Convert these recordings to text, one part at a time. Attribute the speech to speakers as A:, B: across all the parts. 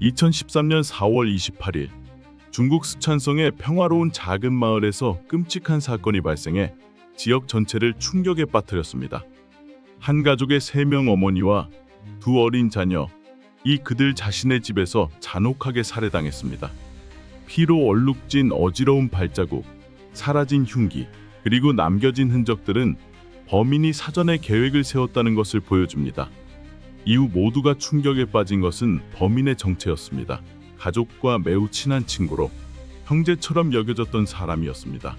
A: 2013년 4월 28일 중국 스촨성의 평화로운 작은 마을에서 끔찍한 사건이 발생해 지역 전체를 충격에 빠뜨렸습니다. 한 가족의 3명 어머니와 2 어린 자녀, 그들 자신의 집에서 잔혹하게 살해당했습니다. 피로 얼룩진 어지러운 발자국, 사라진 흉기, 그리고 남겨진 흔적들은 범인이 사전에 계획을 세웠다는 것을 보여줍니다. 이후 모두가 충격에 빠진 것은 범인의 정체였습니다. 가족과 매우 친한 친구로 형제처럼 여겨졌던 사람이었습니다.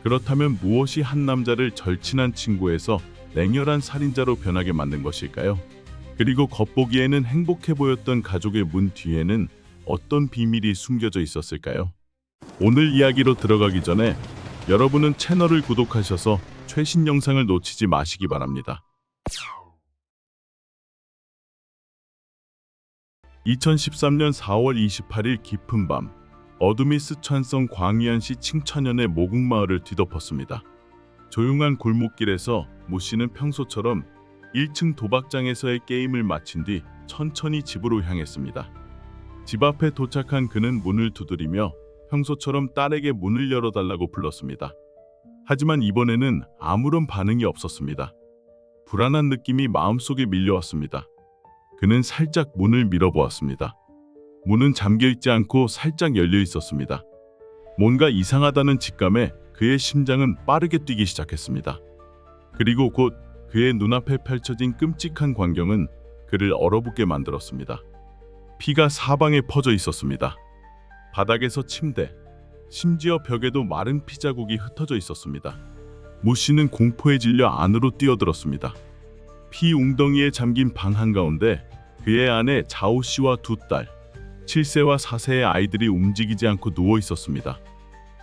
A: 그렇다면 무엇이 한 남자를 절친한 친구에서 냉혈한 살인자로 변하게 만든 것일까요? 그리고 겉보기에는 행복해 보였던 가족의 문 뒤에는 어떤 비밀이 숨겨져 있었을까요? 오늘 이야기로 들어가기 전에 여러분은 채널을 구독하셔서 최신 영상을 놓치지 마시기 바랍니다. 2013년 4월 28일 깊은 밤, 어둠이 스촨성 광위안시 칭천현의 모국마을을 뒤덮었습니다. 조용한 골목길에서 모 씨는 평소처럼 1층 도박장에서의 게임을 마친 뒤 천천히 집으로 향했습니다. 집 앞에 도착한 그는 문을 두드리며 평소처럼 딸에게 문을 열어달라고 불렀습니다. 하지만 이번에는 아무런 반응이 없었습니다. 불안한 느낌이 마음속에 밀려왔습니다. 그는 살짝 문을 밀어보았습니다. 문은 잠겨있지 않고 살짝 열려 있었습니다. 뭔가 이상하다는 직감에 그의 심장은 빠르게 뛰기 시작했습니다. 그리고 곧 그의 눈앞에 펼쳐진 끔찍한 광경은 그를 얼어붙게 만들었습니다. 피가 사방에 퍼져 있었습니다. 바닥에서 침대, 심지어 벽에도 마른 피 자국이 흩어져 있었습니다. 모 씨는 공포에 질려 안으로 뛰어들었습니다. 피 웅덩이에 잠긴 방 한가운데 그의 아내 자오 씨와 2딸, 7세와 4세의 아이들이 움직이지 않고 누워 있었습니다.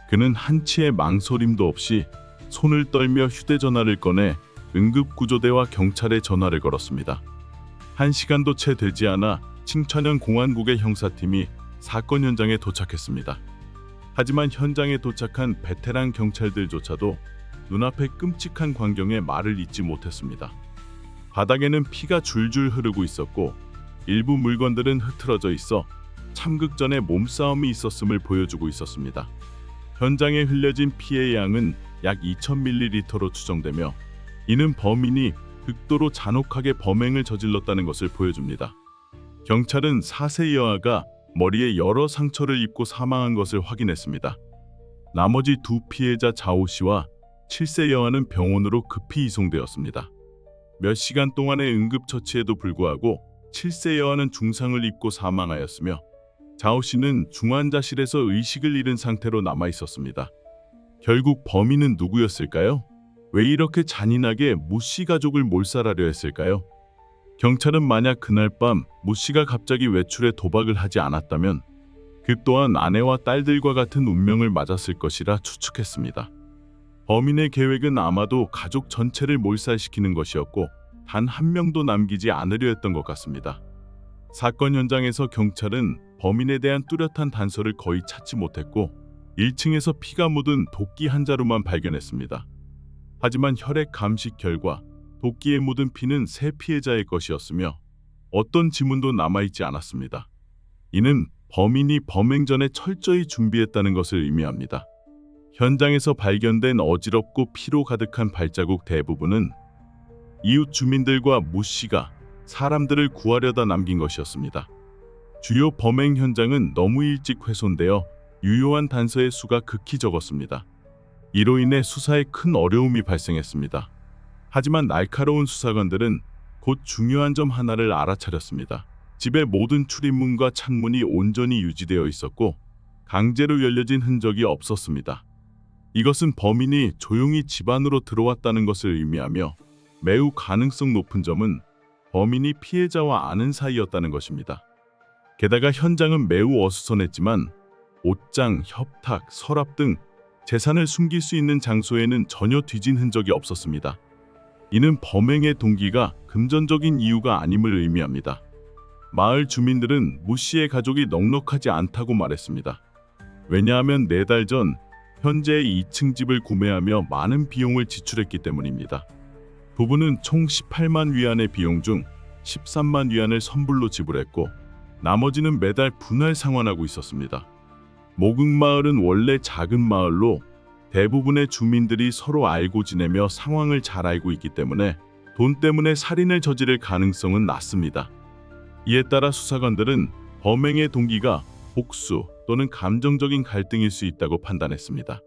A: 그는 한치의 망설임도 없이 손을 떨며 휴대전화를 꺼내 응급구조대와 경찰에 전화를 걸었습니다. 1시간도 채 되지 않아 칭천현 공안국의 형사팀이 사건 현장에 도착했습니다. 하지만 현장에 도착한 베테랑 경찰들조차도 눈앞의 끔찍한 광경에 말을 잇지 못했습니다. 바닥에는 피가 줄줄 흐르고 있었고 일부 물건들은 흐트러져 있어 참극 전에 몸싸움이 있었음을 보여주고 있었습니다. 현장에 흘려진 피의 양은 약 2000ml로 추정되며 이는 범인이 극도로 잔혹하게 범행을 저질렀다는 것을 보여줍니다. 경찰은 4세 여아가 머리에 여러 상처를 입고 사망한 것을 확인했습니다. 나머지 2 피해자 자오 씨와 7세 여아는 병원으로 급히 이송되었습니다. 몇 시간 동안의 응급처치에도 불구하고 7세 여아는 중상을 입고 사망하였으며 자오 씨는 중환자실에서 의식을 잃은 상태로 남아 있었습니다. 결국 범인은 누구였을까요? 왜 이렇게 잔인하게 모 씨 가족을 몰살하려 했을까요? 경찰은 만약 그날 밤 모 씨가 갑자기 외출해 도박을 하지 않았다면 그 또한 아내와 딸들과 같은 운명을 맞았을 것이라 추측했습니다. 범인의 계획은 아마도 가족 전체를 몰살시키는 것이었고 단 한 명도 남기지 않으려 했던 것 같습니다. 사건 현장에서 경찰은 범인에 대한 뚜렷한 단서를 거의 찾지 못했고 1층에서 피가 묻은 도끼 한 자루만 발견했습니다. 하지만 혈액 감식 결과 도끼에 묻은 피는 3 피해자의 것이었으며 어떤 지문도 남아있지 않았습니다. 이는 범인이 범행 전에 철저히 준비했다는 것을 의미합니다. 현장에서 발견된 어지럽고 피로 가득한 발자국 대부분은 이웃 주민들과 모 씨가 사람들을 구하려다 남긴 것이었습니다. 주요 범행 현장은 너무 일찍 훼손되어 유효한 단서의 수가 극히 적었습니다. 이로 인해 수사에 큰 어려움이 발생했습니다. 하지만 날카로운 수사관들은 곧 중요한 점 하나를 알아차렸습니다. 집의 모든 출입문과 창문이 온전히 유지되어 있었고 강제로 열려진 흔적이 없었습니다. 이것은 범인이 조용히 집 안으로 들어왔다는 것을 의미하며 매우 가능성 높은 점은 범인이 피해자와 아는 사이였다는 것입니다. 게다가 현장은 매우 어수선했지만 옷장, 협탁, 서랍 등 재산을 숨길 수 있는 장소에는 전혀 뒤진 흔적이 없었습니다. 이는 범행의 동기가 금전적인 이유가 아님을 의미합니다. 마을 주민들은 모 씨의 가족이 넉넉하지 않다고 말했습니다. 왜냐하면 4달 전 현재의 2층 집을 구매하며 많은 비용을 지출했기 때문입니다. 부부는 총 18만 위안의 비용 중 13만 위안을 선불로 지불했고 나머지는 매달 분할 상환하고 있었습니다. 모국마을은 원래 작은 마을로 대부분의 주민들이 서로 알고 지내며 상황을 잘 알고 있기 때문에 돈 때문에 살인을 저지를 가능성은 낮습니다. 이에 따라 수사관들은 범행의 동기가 복수 또는 감정적인 갈등일 수 있다고 판단했습니다.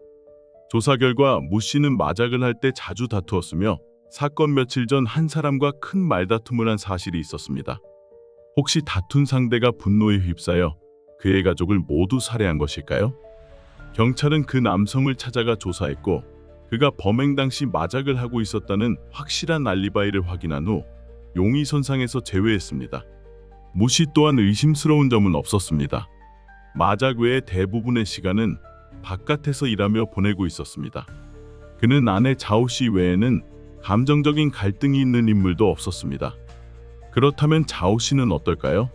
A: 조사 결과 무 씨는 마작을 할 때 자주 다투었으며 사건 며칠 전 한 사람과 큰 말다툼을 한 사실이 있었습니다. 혹시 다툰 상대가 분노에 휩싸여 그의 가족을 모두 살해한 것일까요? 경찰은 그 남성을 찾아가 조사했고 그가 범행 당시 마작을 하고 있었다는 확실한 알리바이를 확인한 후 용의선상에서 제외했습니다. 무 씨 또한 의심스러운 점은 없었습니다. 마작 외의 대부분의 시간은 바깥에서 일하며 보내고 있었습니다. 그는 아내 자오 씨 외에는 감정적인 갈등이 있는 인물도 없었습니다. 그렇다면 자오 씨는 어떨까요?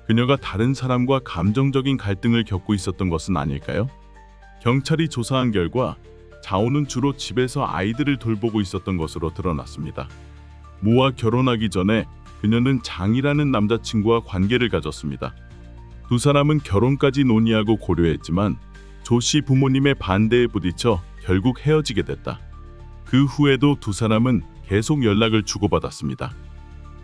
A: 그녀가 다른 사람과 감정적인 갈등을 겪고 있었던 것은 아닐까요? 경찰이 조사한 결과 자오는 주로 집에서 아이들을 돌보고 있었던 것으로 드러났습니다. 무와 결혼하기 전에 그녀는 장이라는 남자친구와 관계를 가졌습니다. 두 사람은 결혼까지 논의하고 고려했지만 조 씨 부모님의 반대에 부딪혀 결국 헤어지게 됐다. 그 후에도 두 사람은 계속 연락을 주고받았습니다.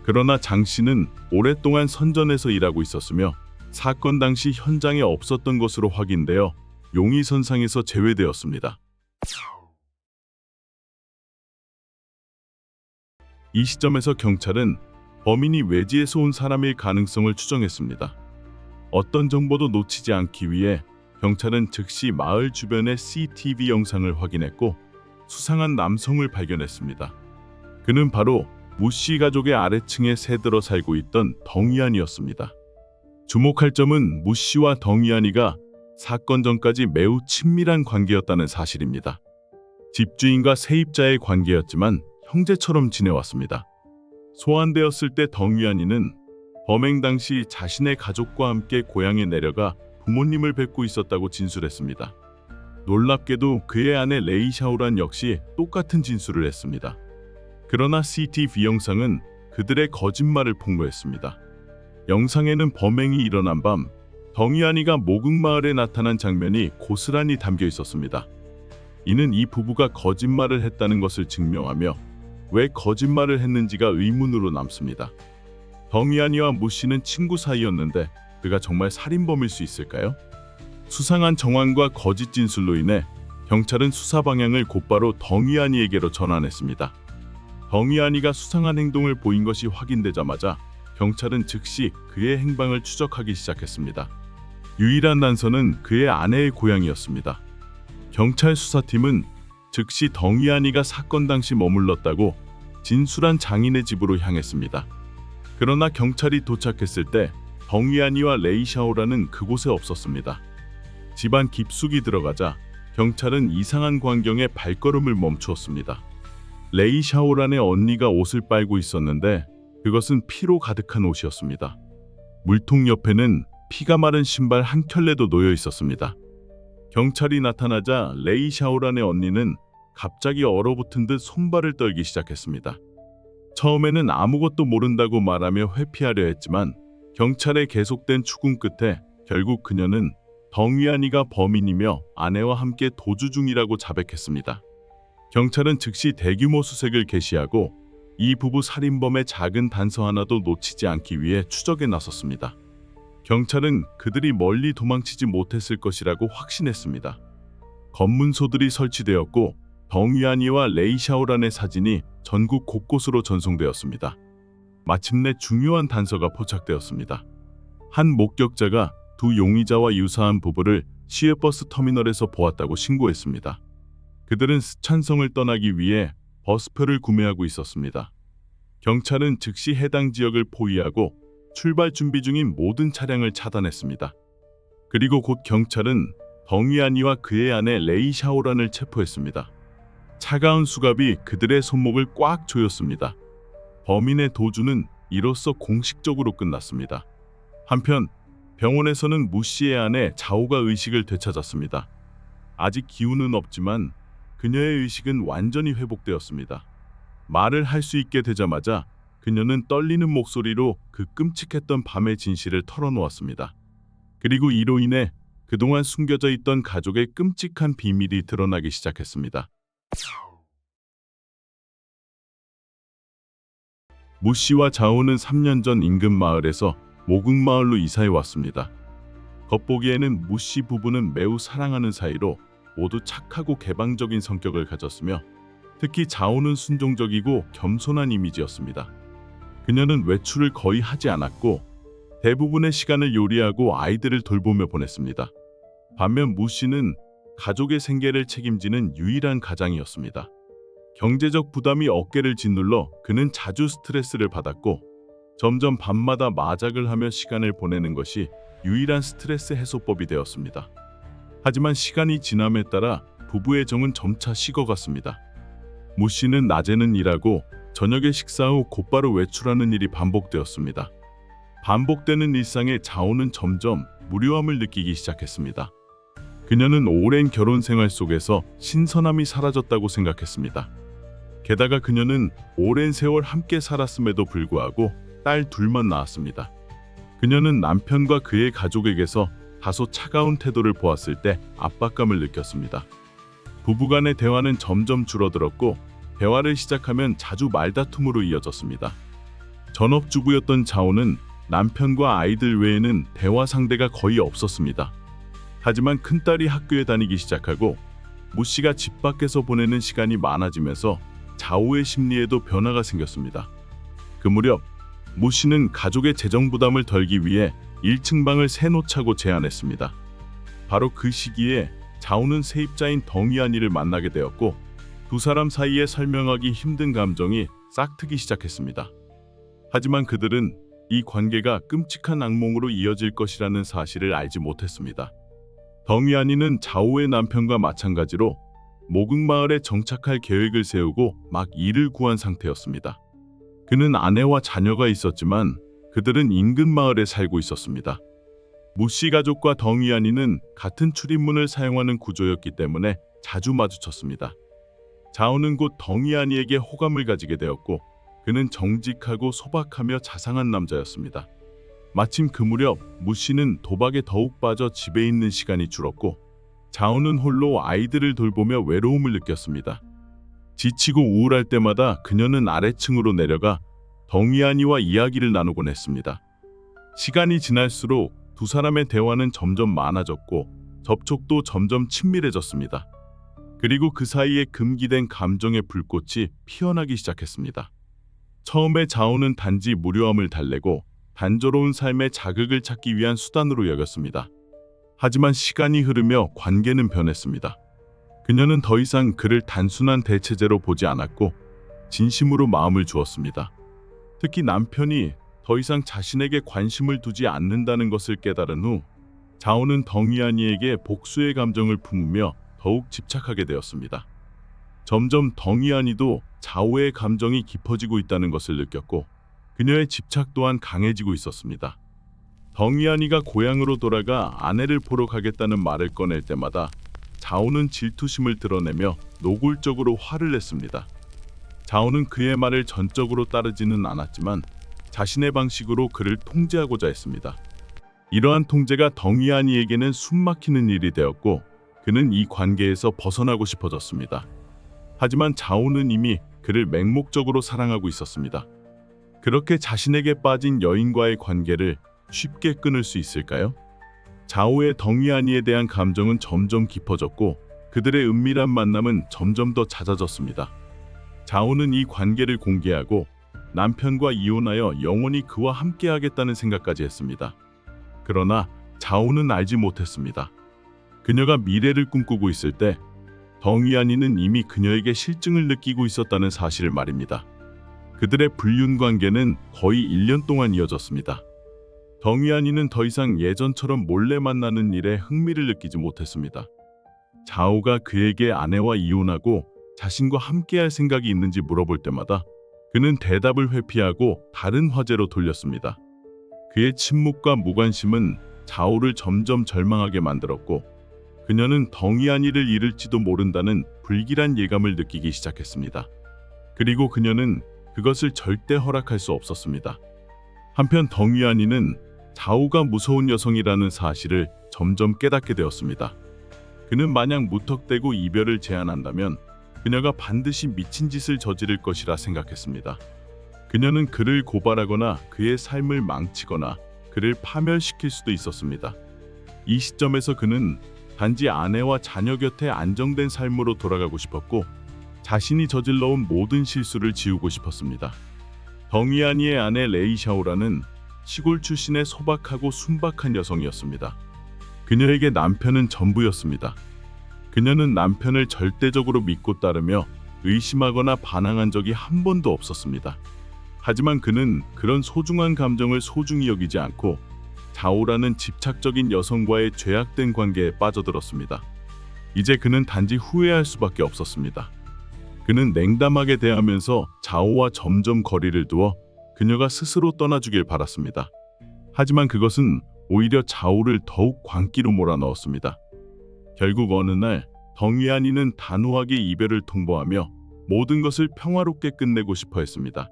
A: 그러나 장 씨는 오랫동안 선전에서 일하고 있었으며 사건 당시 현장에 없었던 것으로 확인되어 용의선상에서 제외되었습니다. 이 시점에서 경찰은 범인이 외지에서 온 사람일 가능성을 추정했습니다. 어떤 정보도 놓치지 않기 위해 경찰은 즉시 마을 주변의 CCTV 영상을 확인했고 수상한 남성을 발견했습니다. 그는 바로 무 씨 가족의 아래층에 새들어 살고 있던 덩이안이었습니다. 주목할 점은 무 씨와 덩이안이가 사건 전까지 매우 친밀한 관계였다는 사실입니다. 집주인과 세입자의 관계였지만 형제처럼 지내왔습니다. 소환되었을 때 덩이안이는 범행 당시 자신의 가족과 함께 고향에 내려가 부모님을 뵙고 있었다고 진술했습니다. 놀랍게도 그의 아내 레이 샤오란 역시 똑같은 진술을 했습니다. 그러나 CCTV 영상은 그들의 거짓말을 폭로했습니다. 영상에는 범행이 일어난 밤 덩이안이가 모국마을에 나타난 장면이 고스란히 담겨 있었습니다. 이는 이 부부가 거짓말을 했다는 것을 증명하며 왜 거짓말을 했는지가 의문으로 남습니다. 덩이안이와 무 씨는 친구 사이였는데 그가 정말 살인범일 수 있을까요? 수상한 정황과 거짓 진술로 인해 경찰은 수사 방향을 곧바로 덩이안이에게로 전환했습니다. 덩이안이가 수상한 행동을 보인 것이 확인되자마자 경찰은 즉시 그의 행방을 추적하기 시작했습니다. 유일한 단서는 그의 아내의 고향이었습니다. 경찰 수사팀은 즉시 덩이안이가 사건 당시 머물렀다고 진술한 장인의 집으로 향했습니다. 그러나 경찰이 도착했을 때 덩이안이와 레이 샤오라는 그곳에 없었습니다. 집안 깊숙이 들어가자 경찰은 이상한 광경에 발걸음을 멈추었습니다. 레이 샤오란의 언니가 옷을 빨고 있었는데 그것은 피로 가득한 옷이었습니다. 물통 옆에는 피가 마른 신발 한 켤레도 놓여 있었습니다. 경찰이 나타나자 레이 샤오란의 언니는 갑자기 얼어붙은 듯 손발을 떨기 시작했습니다. 처음에는 아무것도 모른다고 말하며 회피하려 했지만 경찰의 계속된 추궁 끝에 결국 그녀는 덩이안이가 범인이며 아내와 함께 도주 중이라고 자백했습니다. 경찰은 즉시 대규모 수색을 개시하고 이 부부 살인범의 작은 단서 하나도 놓치지 않기 위해 추적에 나섰습니다. 경찰은 그들이 멀리 도망치지 못했을 것이라고 확신했습니다. 검문소들이 설치되었고 덩이안이와 레이 샤오란의 사진이 전국 곳곳으로 전송되었습니다. 마침내 중요한 단서가 포착되었습니다. 한 목격자가 두 용의자와 유사한 부부를 시외버스 터미널에서 보았다고 신고했습니다. 그들은 스촨성을 떠나기 위해 버스표를 구매하고 있었습니다. 경찰은 즉시 해당 지역을 포위하고 출발 준비 중인 모든 차량을 차단했습니다. 그리고 곧 경찰은 덩이안이와 그의 아내 레이 샤오란을 체포했습니다. 차가운 수갑이 그들의 손목을 꽉 조였습니다. 범인의 도주는 이로써 공식적으로 끝났습니다. 한편 병원에서는 무 씨의 아내 자오가 의식을 되찾았습니다. 아직 기운은 없지만 그녀의 의식은 완전히 회복되었습니다. 말을 할 수 있게 되자마자 그녀는 떨리는 목소리로 그 끔찍했던 밤의 진실을 털어놓았습니다. 그리고 이로 인해 그동안 숨겨져 있던 가족의 끔찍한 비밀이 드러나기 시작했습니다. 무 씨와 자오는 3년 전 인근 마을에서 모국마을로 이사해 왔습니다. 겉보기에는 무 씨 부부는 매우 사랑하는 사이로 모두 착하고 개방적인 성격을 가졌으며 특히 자오는 순종적이고 겸손한 이미지였습니다. 그녀는 외출을 거의 하지 않았고 대부분의 시간을 요리하고 아이들을 돌보며 보냈습니다. 반면 무 씨는 가족의 생계를 책임지는 유일한 가장이었습니다. 경제적 부담이 어깨를 짓눌러 그는 자주 스트레스를 받았고 점점 밤마다 마작을 하며 시간을 보내는 것이 유일한 스트레스 해소법이 되었습니다. 하지만 시간이 지남에 따라 부부의 정은 점차 식어갔습니다. 무 씨는 낮에는 일하고 저녁에 식사 후 곧바로 외출하는 일이 반복되었습니다. 반복되는 일상에 자오는 점점 무료함을 느끼기 시작했습니다. 그녀는 오랜 결혼 생활 속에서 신선함이 사라졌다고 생각했습니다. 게다가 그녀는 오랜 세월 함께 살았음에도 불구하고 딸 둘만 낳았습니다. 그녀는 남편과 그의 가족에게서 다소 차가운 태도를 보았을 때 압박감을 느꼈습니다. 부부간의 대화는 점점 줄어들었고 대화를 시작하면 자주 말다툼으로 이어졌습니다. 전업주부였던 자오는 남편과 아이들 외에는 대화 상대가 거의 없었습니다. 하지만 큰딸이 학교에 다니기 시작하고 무 씨가 집 밖에서 보내는 시간이 많아지면서 자오의 심리에도 변화가 생겼습니다. 그 무렵 무 씨는 가족의 재정 부담을 덜기 위해 1층 방을 새 놓자고 제안했습니다. 바로 그 시기에 자오는 세입자인 덩이안이를 만나게 되었고 두 사람 사이에 설명하기 힘든 감정이 싹트기 시작했습니다. 하지만 그들은 이 관계가 끔찍한 악몽으로 이어질 것이라는 사실을 알지 못했습니다. 덩이안이는 자오의 남편과 마찬가지로 모국마을에 정착할 계획을 세우고 막 일을 구한 상태였습니다. 그는 아내와 자녀가 있었지만 그들은 인근 마을에 살고 있었습니다. 무 씨 가족과 덩이안이는 같은 출입문을 사용하는 구조였기 때문에 자주 마주쳤습니다. 자오는 곧 덩이안이에게 호감을 가지게 되었고 그는 정직하고 소박하며 자상한 남자였습니다. 마침 그 무렵 무 씨는 도박에 더욱 빠져 집에 있는 시간이 줄었고 자오는 홀로 아이들을 돌보며 외로움을 느꼈습니다. 지치고 우울할 때마다 그녀는 아래층으로 내려가 덩이안이와 이야기를 나누곤 했습니다. 시간이 지날수록 두 사람의 대화는 점점 많아졌고 접촉도 점점 친밀해졌습니다. 그리고 그 사이에 금기된 감정의 불꽃이 피어나기 시작했습니다. 처음에 자오는 단지 무료함을 달래고 단조로운 삶의 자극을 찾기 위한 수단으로 여겼습니다. 하지만 시간이 흐르며 관계는 변했습니다. 그녀는 더 이상 그를 단순한 대체제로 보지 않았고 진심으로 마음을 주었습니다. 특히 남편이 더 이상 자신에게 관심을 두지 않는다는 것을 깨달은 후 자오는 덩이안이에게 복수의 감정을 품으며 더욱 집착하게 되었습니다. 점점 덩이안이도 자오의 감정이 깊어지고 있다는 것을 느꼈고 그녀의 집착 또한 강해지고 있었습니다. 덩이안이가 고향으로 돌아가 아내를 보러 가겠다는 말을 꺼낼 때마다 자오는 질투심을 드러내며 노골적으로 화를 냈습니다. 자오는 그의 말을 전적으로 따르지는 않았지만 자신의 방식으로 그를 통제하고자 했습니다. 이러한 통제가 덩이안이에게는 숨막히는 일이 되었고 그는 이 관계에서 벗어나고 싶어졌습니다. 하지만 자오는 이미 그를 맹목적으로 사랑하고 있었습니다. 그렇게 자신에게 빠진 여인과의 관계를 쉽게 끊을 수 있을까요? 자오의 덩이안이에 대한 감정은 점점 깊어졌고 그들의 은밀한 만남은 점점 더 잦아졌습니다. 자오는 이 관계를 공개하고 남편과 이혼하여 영원히 그와 함께하겠다는 생각까지 했습니다. 그러나 자오는 알지 못했습니다. 그녀가 미래를 꿈꾸고 있을 때 덩이안이는 이미 그녀에게 실증을 느끼고 있었다는 사실을 말입니다. 그들의 불륜 관계는 거의 1년 동안 이어졌습니다. 덩이안이는 더 이상 예전처럼 몰래 만나는 일에 흥미를 느끼지 못했습니다. 자오가 그에게 아내와 이혼하고 자신과 함께할 생각이 있는지 물어볼 때마다 그는 대답을 회피하고 다른 화제로 돌렸습니다. 그의 침묵과 무관심은 자오를 점점 절망하게 만들었고 그녀는 덩이안이를 잃을지도 모른다는 불길한 예감을 느끼기 시작했습니다. 그리고 그녀는 그것을 절대 허락할 수 없었습니다. 한편 덩위안이는 자오가 무서운 여성이라는 사실을 점점 깨닫게 되었습니다. 그는 만약 무턱대고 이별을 제안한다면 그녀가 반드시 미친 짓을 저지를 것이라 생각했습니다. 그녀는 그를 고발하거나 그의 삶을 망치거나 그를 파멸시킬 수도 있었습니다. 이 시점에서 그는 단지 아내와 자녀 곁에 안정된 삶으로 돌아가고 싶었고 자신이 저질러온 모든 실수를 지우고 싶었습니다. 덩위안이의 아내 레이샤오라는 시골 출신의 소박하고 순박한 여성이었습니다. 그녀에게 남편은 전부였습니다. 그녀는 남편을 절대적으로 믿고 따르며 의심하거나 반항한 적이 한 번도 없었습니다. 하지만 그는 그런 소중한 감정을 소중히 여기지 않고 자오라는 집착적인 여성과의 죄악된 관계에 빠져들었습니다. 이제 그는 단지 후회할 수밖에 없었습니다. 그는 냉담하게 대하면서 자오와 점점 거리를 두어 그녀가 스스로 떠나주길 바랐습니다. 하지만 그것은 오히려 자오를 더욱 광기로 몰아넣었습니다. 결국 어느 날 덩위안이는 단호하게 이별을 통보하며 모든 것을 평화롭게 끝내고 싶어 했습니다.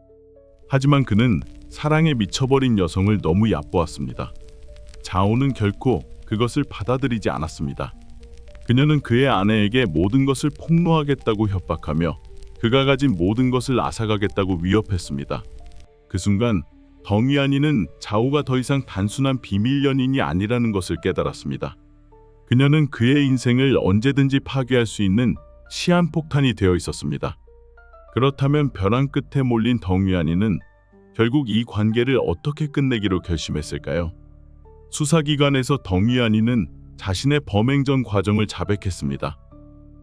A: 하지만 그는 사랑에 미쳐버린 여성을 너무 얕보았습니다. 자오는 결코 그것을 받아들이지 않았습니다. 그녀는 그의 아내에게 모든 것을 폭로하겠다고 협박하며 그가 가진 모든 것을 앗아가겠다고 위협했습니다. 그 순간 덩위안이는 자오가 더 이상 단순한 비밀 연인이 아니라는 것을 깨달았습니다. 그녀는 그의 인생을 언제든지 파괴할 수 있는 시한폭탄이 되어 있었습니다. 그렇다면 벼랑 끝에 몰린 덩위안이는 결국 이 관계를 어떻게 끝내기로 결심했을까요? 수사기관에서 덩위안이는 자신의 범행전 과정을 자백했습니다.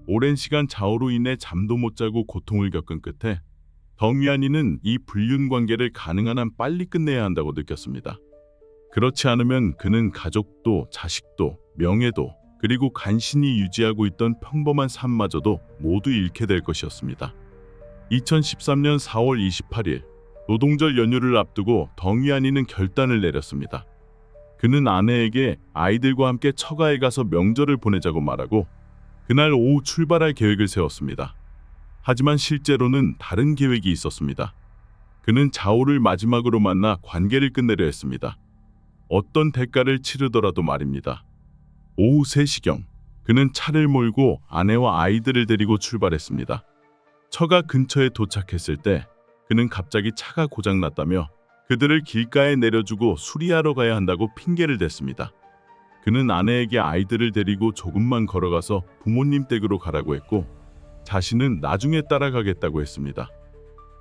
A: 오랜 시간 자오로 인해 잠도 못 자고 고통을 겪은 끝에 덩위안이는 이 불륜 관계를 가능한 한 빨리 끝내야 한다고 느꼈습니다. 그렇지 않으면 그는 가족도 자식도 명예도 그리고 간신히 유지하고 있던 평범한 삶마저도 모두 잃게 될 것이었습니다. 2013년 4월 28일 노동절 연휴를 앞두고 덩위안이는 결단을 내렸습니다. 그는 아내에게 아이들과 함께 처가에 가서 명절을 보내자고 말하고 그날 오후 출발할 계획을 세웠습니다. 하지만 실제로는 다른 계획이 있었습니다. 그는 자오를 마지막으로 만나 관계를 끝내려 했습니다. 어떤 대가를 치르더라도 말입니다. 오후 3시경 그는 차를 몰고 아내와 아이들을 데리고 출발했습니다. 처가 근처에 도착했을 때 그는 갑자기 차가 고장났다며 그들을 길가에 내려주고 수리하러 가야 한다고 핑계를 댔습니다. 그는 아내에게 아이들을 데리고 조금만 걸어가서 부모님 댁으로 가라고 했고 자신은 나중에 따라가겠다고 했습니다.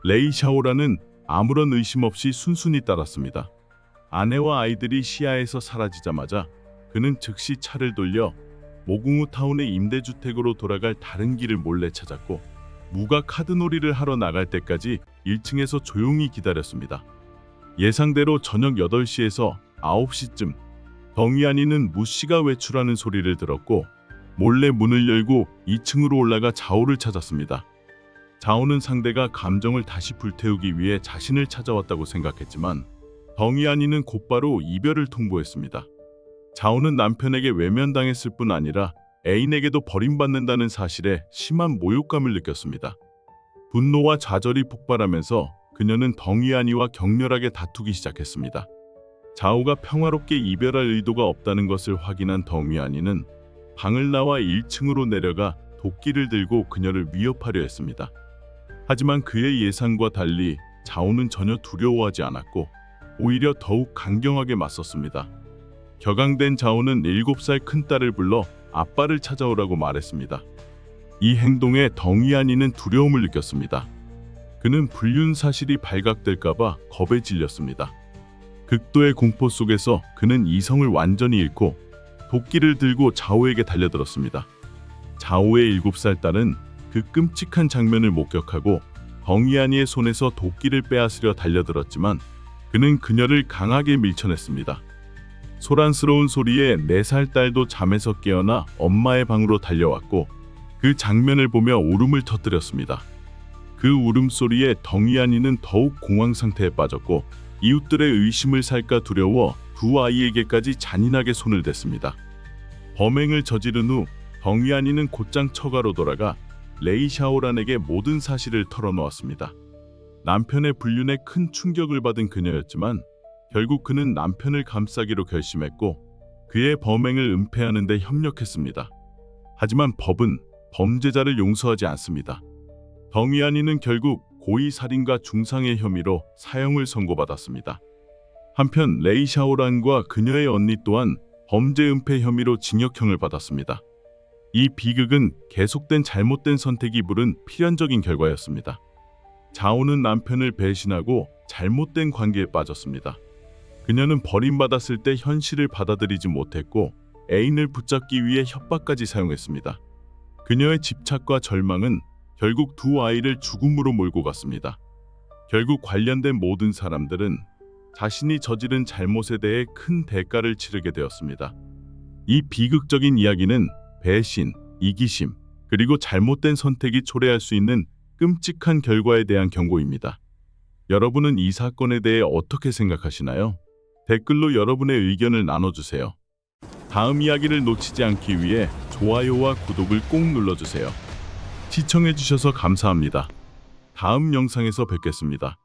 A: 레이샤오라는 아무런 의심 없이 순순히 따랐습니다. 아내와 아이들이 시야에서 사라지자마자 그는 즉시 차를 돌려 모궁우 타운의 임대주택으로 돌아갈 다른 길을 몰래 찾았고 무가 카드놀이를 하러 나갈 때까지 1층에서 조용히 기다렸습니다. 예상대로 저녁 8시에서 9시쯤 덩위안이는 무 씨가 외출하는 소리를 들었고 몰래 문을 열고 2층으로 올라가 자오를 찾았습니다. 자오는 상대가 감정을 다시 불태우기 위해 자신을 찾아왔다고 생각했지만 덩위안이는 곧바로 이별을 통보했습니다. 자오는 남편에게 외면당했을 뿐 아니라 애인에게도 버림받는다는 사실에 심한 모욕감을 느꼈습니다. 분노와 좌절이 폭발하면서 그녀는 덩위안이와 격렬하게 다투기 시작했습니다. 자오가 평화롭게 이별할 의도가 없다는 것을 확인한 덩위안이는 방을 나와 1층으로 내려가 도끼를 들고 그녀를 위협하려 했습니다. 하지만 그의 예상과 달리 자오는 전혀 두려워하지 않았고 오히려 더욱 강경하게 맞섰습니다. 격앙된 자오는 7살 큰딸을 불러 아빠를 찾아오라고 말했습니다. 이 행동에 덩위안이는 두려움을 느꼈습니다. 그는 불륜 사실이 발각될까봐 겁에 질렸습니다. 극도의 공포 속에서 그는 이성을 완전히 잃고 도끼를 들고 자오에게 달려들었습니다. 자오의 7살 딸은 그 끔찍한 장면을 목격하고 덩위안이의 손에서 도끼를 빼앗으려 달려들었지만 그는 그녀를 강하게 밀쳐냈습니다. 소란스러운 소리에 4살 딸도 잠에서 깨어나 엄마의 방으로 달려왔고 그 장면을 보며 울음을 터뜨렸습니다. 그 울음소리에 덩위안이는 더욱 공황 상태에 빠졌고 이웃들의 의심을 살까 두려워 두 아이에게까지 잔인하게 손을 댔습니다. 범행을 저지른 후 덩위안이는 곧장 처가로 돌아가 레이샤오란에게 모든 사실을 털어놓았습니다. 남편의 불륜에 큰 충격을 받은 그녀였지만 결국 그는 남편을 감싸기로 결심했고 그의 범행을 은폐하는 데 협력했습니다. 하지만 법은 범죄자를 용서하지 않습니다. 덩이안이는 결국 고의살인과 중상해 혐의로 사형을 선고받았습니다. 한편 레이 샤오란과 그녀의 언니 또한 범죄 은폐 혐의로 징역형을 받았습니다. 이 비극은 계속된 잘못된 선택이 부른 필연적인 결과였습니다. 자오는 남편을 배신하고 잘못된 관계에 빠졌습니다. 그녀는 버림받았을 때 현실을 받아들이지 못했고 애인을 붙잡기 위해 협박까지 사용했습니다. 그녀의 집착과 절망은 결국 두 아이를 죽음으로 몰고 갔습니다. 결국 관련된 모든 사람들은 자신이 저지른 잘못에 대해 큰 대가를 치르게 되었습니다. 이 비극적인 이야기는 배신, 이기심, 그리고 잘못된 선택이 초래할 수 있는 끔찍한 결과에 대한 경고입니다. 여러분은 이 사건에 대해 어떻게 생각하시나요? 댓글로 여러분의 의견을 나눠주세요. 다음 이야기를 놓치지 않기 위해 좋아요와 구독을 꼭 눌러주세요. 시청해주셔서 감사합니다. 다음 영상에서 뵙겠습니다.